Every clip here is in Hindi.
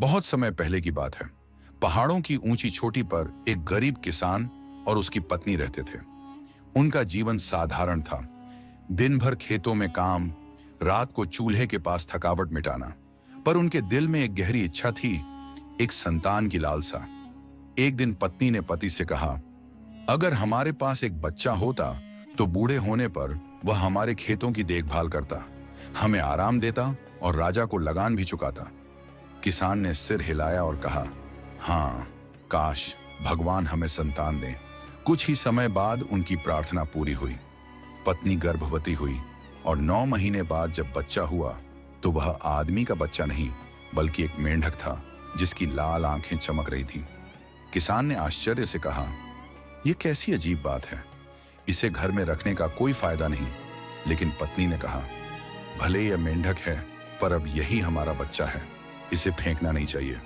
बहुत समय पहले की बात है। पहाड़ों की ऊंची चोटी पर एक गरीब किसान और उसकी पत्नी रहते थे। उनका जीवन साधारण था। दिन भर खेतों में काम, रात को चूल्हे के पास थकावट मिटाना। पर उनके दिल में एक गहरी इच्छा थी, एक संतान की लालसा। एक दिन पत्नी ने पति से कहा, अगर हमारे पास एक बच्चा होता तो बूढ़े होने पर वह हमारे खेतों की देखभाल करता, हमें आराम देता और राजा को लगान भी चुकाता। किसान ने सिर हिलाया और कहा, हाँ, काश भगवान हमें संतान दे। कुछ ही समय बाद उनकी प्रार्थना पूरी हुई। पत्नी गर्भवती हुई और 9 महीने बाद जब बच्चा हुआ तो वह आदमी का बच्चा नहीं बल्कि एक मेंढक था जिसकी लाल आंखें चमक रही थीं। किसान ने आश्चर्य से कहा, यह कैसी अजीब बात है, इसे घर में रखने का कोई फायदा नहीं। लेकिन पत्नी ने कहा, भले यह मेंढक है पर अब यही हमारा बच्चा है, इसे फेंकना नहीं चाहिए।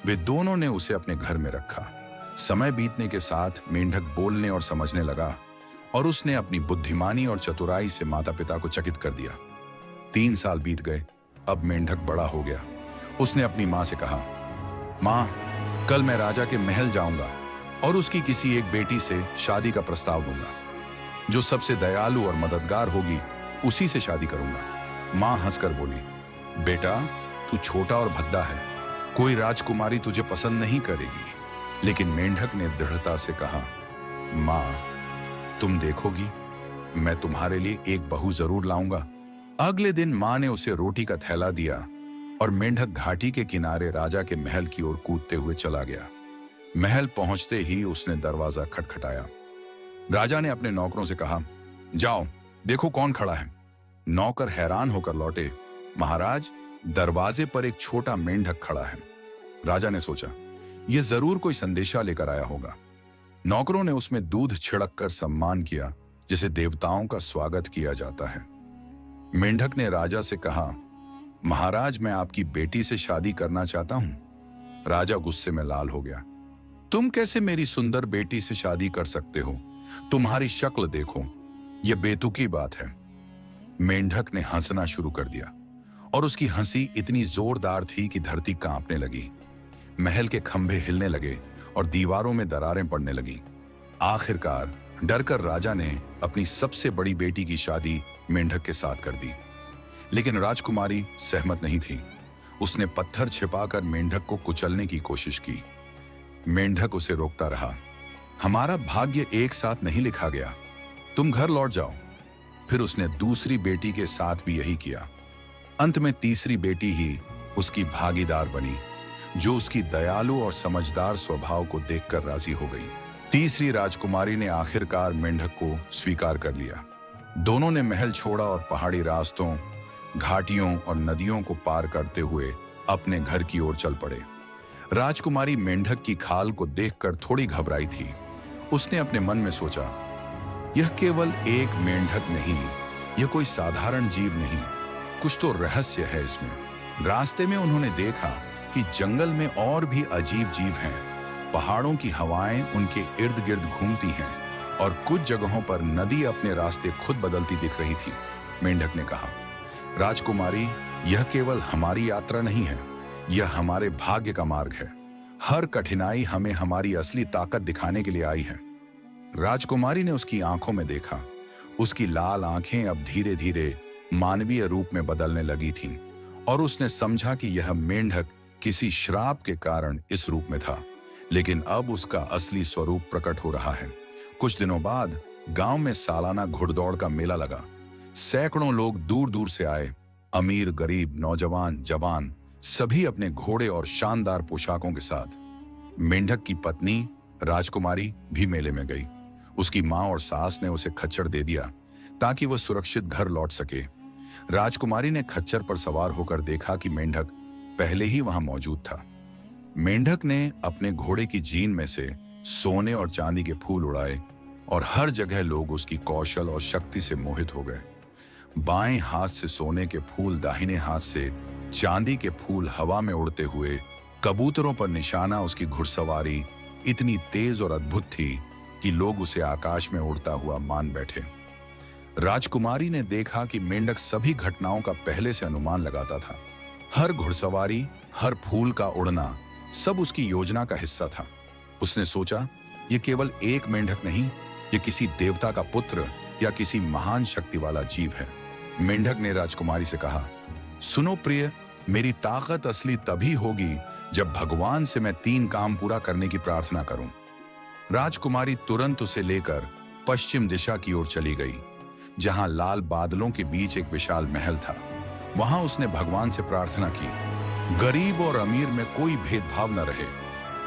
वे दोनों ने उसे अपने घर में रखा। समय बीतने के साथ मेंढक बोलने और समझने लगा और उसने अपनी बुद्धिमानी और चतुराई से माता पिता को चकित कर दिया। 3 साल बीत गए। अब मेंढक बड़ा हो गया। उसने अपनी माँ से कहा, माँ, कल मैं राजा के महल जाऊंगा और उसकी किसी एक बेटी से शादी का प्रस्ताव दूंगा। जो सबसे दयालु और मददगार होगी उसी से शादी करूंगा। माँ हंसकर बोली, बेटा, तू छोटा और भद्दा है, कोई राजकुमारी तुझे पसंद नहीं करेगी। लेकिन मेंढक ने दृढ़ता से कहा, माँ, तुम देखोगी, मैं तुम्हारे लिए एक बहू जरूर लाऊंगा। अगले दिन माँ ने उसे रोटी का थैला दिया और मेंढक घाटी के किनारे राजा के महल की ओर कूदते हुए चला गया। महल पहुंचते ही उसने दरवाजा खटखटाया। राजा ने अपने नौकरों से कहा, जाओ देखो कौन खड़ा है। नौकर हैरान होकर लौटे, महाराज, दरवाजे पर एक छोटा मेंढक खड़ा है। राजा ने सोचा, यह जरूर कोई संदेशा लेकर आया होगा। नौकरों ने उसमें दूध छिड़क कर सम्मान किया, जिसे देवताओं का स्वागत किया जाता है। मेंढक ने राजा से कहा, महाराज, मैं आपकी बेटी से शादी करना चाहता हूं। राजा गुस्से में लाल हो गया। तुम कैसे मेरी सुंदर बेटी से शादी कर सकते हो? तुम्हारी शक्ल देखो, यह बेतुकी बात है। मेंढक ने हंसना शुरू कर दिया और उसकी हंसी इतनी जोरदार थी कि धरती कांपने लगी। महल के खंभे हिलने लगे और दीवारों में दरारें पड़ने लगीं। आखिरकार डरकर राजा ने अपनी सबसे बड़ी बेटी की शादी मेंढक के साथ कर दी। लेकिन राजकुमारी सहमत नहीं थी। उसने पत्थर छिपाकर मेंढक को कुचलने की कोशिश की। मेंढक उसे रोकता रहा, हमारा भाग्य एक साथ नहीं लिखा गया, तुम घर लौट जाओ। फिर उसने दूसरी बेटी के साथ भी यही किया। अंत में तीसरी बेटी ही उसकी भागीदार बनी, जो उसकी दयालु और समझदार स्वभाव को देखकर राजी हो गई। तीसरी राजकुमारी ने आखिरकार मेंढक को स्वीकार कर लिया। दोनों ने महल छोड़ा और पहाड़ी रास्तों, घाटियों और नदियों को पार करते हुए अपने घर की ओर चल पड़े। राजकुमारी मेंढक की खाल को देखकर थोड़ी घबराई थी। उसने अपने मन में सोचा, यह केवल एक मेंढक नहीं, यह कोई साधारण जीव नहीं, कुछ तो रहस्य है इसमें। रास्ते में उन्होंने देखा कि जंगल में और भी अजीब जीव हैं। पहाड़ों की हवाएं उनके इर्द गिर्द घूमती हैं और कुछ जगहों पर नदी अपने रास्ते खुद बदलती दिख रही थी। मेंढक ने कहा, राजकुमारी, यह केवल हमारी यात्रा नहीं है, यह हमारे भाग्य का मार्ग है। हर कठिनाई हमें हमारी असली ताकत दिखाने के लिए आई है। राजकुमारी ने उसकी आंखों में देखा। उसकी लाल आंखें अब धीरे धीरे मानवीय रूप में बदलने लगी थीं और उसने समझा कि यह मेंढक किसी श्राप के कारण इस रूप में था, लेकिन अब उसका असली स्वरूप प्रकट हो रहा है। कुछ दिनों बाद गांव में सालाना घुड़दौड़ का मेला लगा। सैकड़ों लोग दूर दूर से आए। अमीर, गरीब, नौजवान, जवान, सभी अपने घोड़े और शानदार पोशाकों के साथ। मेंढक की पत्नी राजकुमारी भी मेले में गई। उसकी माँ और सास ने उसे खच्चर दे दिया ताकि वह सुरक्षित घर लौट सके। राजकुमारी ने खच्चर पर सवार होकर देखा कि मेंढक पहले ही वहां मौजूद था। मेंढक ने अपने घोड़े की जीन में से सोने और चांदी के फूल उड़ाए और हर जगह लोग उसकी कौशल और शक्ति से मोहित हो गए। बाएं हाथ से सोने के फूल, दाहिने हाथ से चांदी के फूल हवा में उड़ते हुए, कबूतरों पर निशाना उसकी घुड़सवारी इतनी तेज और अद्भुत थी कि लोग उसे आकाश में उड़ता हुआ मान बैठे। राजकुमारी ने देखा कि मेंढक सभी घटनाओं का पहले से अनुमान लगाता था। हर घुड़सवारी, हर फूल का उड़ना, सब उसकी योजना का हिस्सा था। उसने सोचा, ये केवल एक मेंढक नहीं, ये किसी देवता का पुत्र या किसी महान शक्ति वाला जीव है। मेंढक ने राजकुमारी से कहा, सुनो प्रिय, मेरी ताकत असली तभी होगी जब भगवान से मैं 3 काम पूरा करने की प्रार्थना करूं। राजकुमारी तुरंत उसे लेकर पश्चिम दिशा की ओर चली गई, जहां लाल बादलों के बीच एक विशाल महल था। वहां उसने भगवान से प्रार्थना की, गरीब और अमीर में कोई भेदभाव न रहे,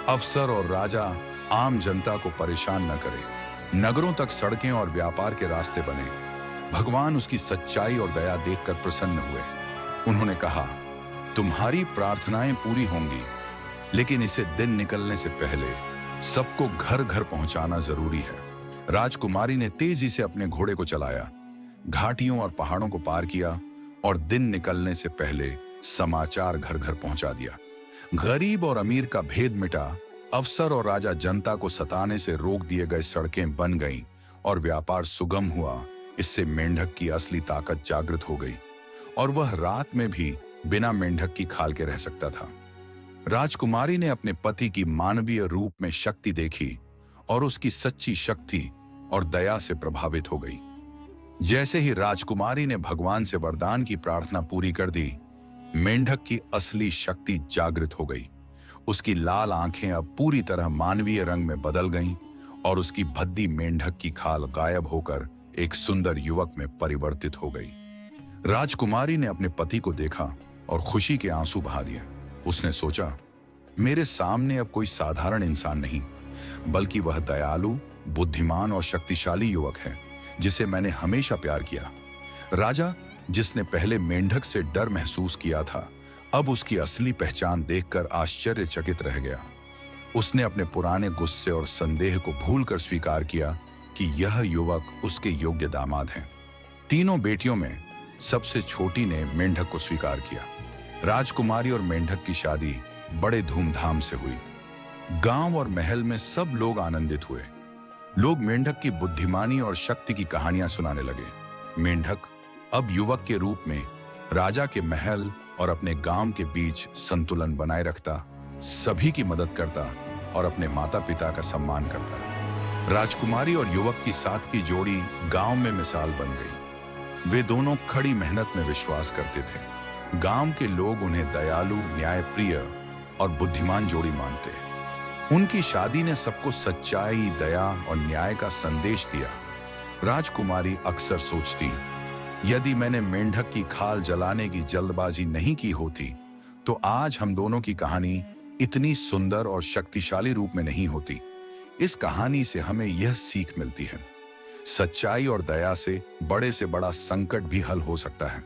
अफसर और राजा आम जनता को परेशान न करे, नगरों तक सड़कें और व्यापार के रास्ते बने। भगवान उसकी सच्चाई और दया देखकर प्रसन्न हुए। उन्होंने कहा, तुम्हारी प्रार्थनाएं पूरी होंगी, लेकिन इसे दिन निकलने से पहले सबको घर घर पहुंचाना जरूरी है। राजकुमारी ने तेजी से अपने घोड़े को चलाया, घाटियों और पहाड़ों को पार किया और दिन निकलने से पहले समाचार घर घर पहुंचा दिया। गरीब और अमीर का भेद मिटा, अफसर और राजा जनता को सताने से रोक दिए गए सड़कें बन गईं और व्यापार सुगम हुआ। इससे मेंढक की असली ताकत जागृत हो गई और वह रात में भी बिना मेंढक की खाल के रह सकता था। राजकुमारी ने अपने पति की मानवीय रूप में शक्ति देखी और उसकी सच्ची शक्ति और दया से प्रभावित हो गई। जैसे ही राजकुमारी ने भगवान से वरदान की प्रार्थना पूरी कर दी, मेंढक की असली शक्ति जागृत हो गई। उसकी लाल आंखें अब पूरी तरह मानवीय रंग में बदल गईं और उसकी भद्दी मेंढक की खाल गायब होकर एक सुंदर युवक में परिवर्तित हो गई। राजकुमारी ने अपने पति को देखा और खुशी के आंसू बहा दिए। उसने सोचा, मेरे सामने अब कोई साधारण इंसान नहीं, बल्कि वह दयालु, बुद्धिमान और शक्तिशाली युवक है जिसे मैंने हमेशा प्यार किया। राजा, जिसने पहले मेंढक से डर महसूस किया था, अब उसकी असली पहचान देखकर आश्चर्यचकित रह गया। उसने अपने पुराने गुस्से और संदेह को भूलकर स्वीकार किया कि यह युवक उसके योग्य दामाद हैं। तीनों बेटियों में सबसे छोटी ने मेंढक को स्वीकार किया। राजकुमारी और मेंढक की शादी बड़े धूमधाम से हुई। गांव और महल में सब लोग आनंदित हुए। लोग मेंढक की बुद्धिमानी और शक्ति की कहानियां सुनाने लगे। मेंढक अब युवक के रूप में राजा के महल और अपने गांव के बीच संतुलन बनाए रखता, सभी की मदद करता और अपने माता पिता का सम्मान करता। राजकुमारी और युवक की साथ की जोड़ी गांव में मिसाल बन गई। वे दोनों कड़ी मेहनत में विश्वास करते थे। गांव के लोग उन्हें दयालु, न्यायप्रिय और बुद्धिमान जोड़ी मानते। उनकी शादी ने सबको सच्चाई, दया और न्याय का संदेश दिया। राजकुमारी अक्सर सोचती, यदि मैंने मेंढक की खाल जलाने की जल्दबाजी नहीं की होती, तो आज हम दोनों की कहानी इतनी सुंदर और शक्तिशाली रूप में नहीं होती। इस कहानी से हमें यह सीख मिलती है, सच्चाई और दया से बड़ा संकट भी हल हो सकता है।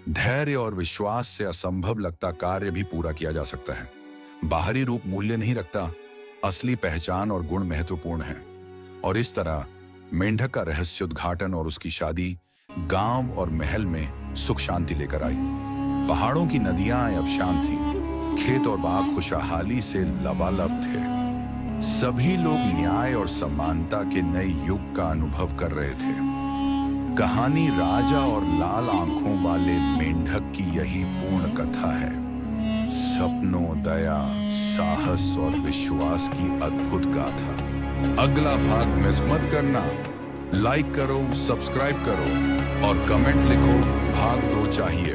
धैर्य और विश्वास से असंभव लगता कार्य भी पूरा किया जा सकता है। बाहरी रूप मूल्य नहीं रखता, असली पहचान और गुण महत्वपूर्ण है। और इस तरह मेंढक का रहस्योद्घाटन और उसकी शादी गांव और महल में सुख शांति लेकर आई। पहाड़ों की नदियां अब शांत थीं, खेत और बाग खुशहाली से लबालब थे। सभी लोग न्याय और समानता के नए युग का अनुभव कर रहे थे। कहानी राजा और लाल आंखों वाले मेंढक की यही पूर्ण कथा है। सपनों, दया, साहस और विश्वास की अद्भुत गाथा। अगला भाग मिस मत करना। लाइक करो, सब्सक्राइब करो और कमेंट लिखो, भाग 2 चाहिए।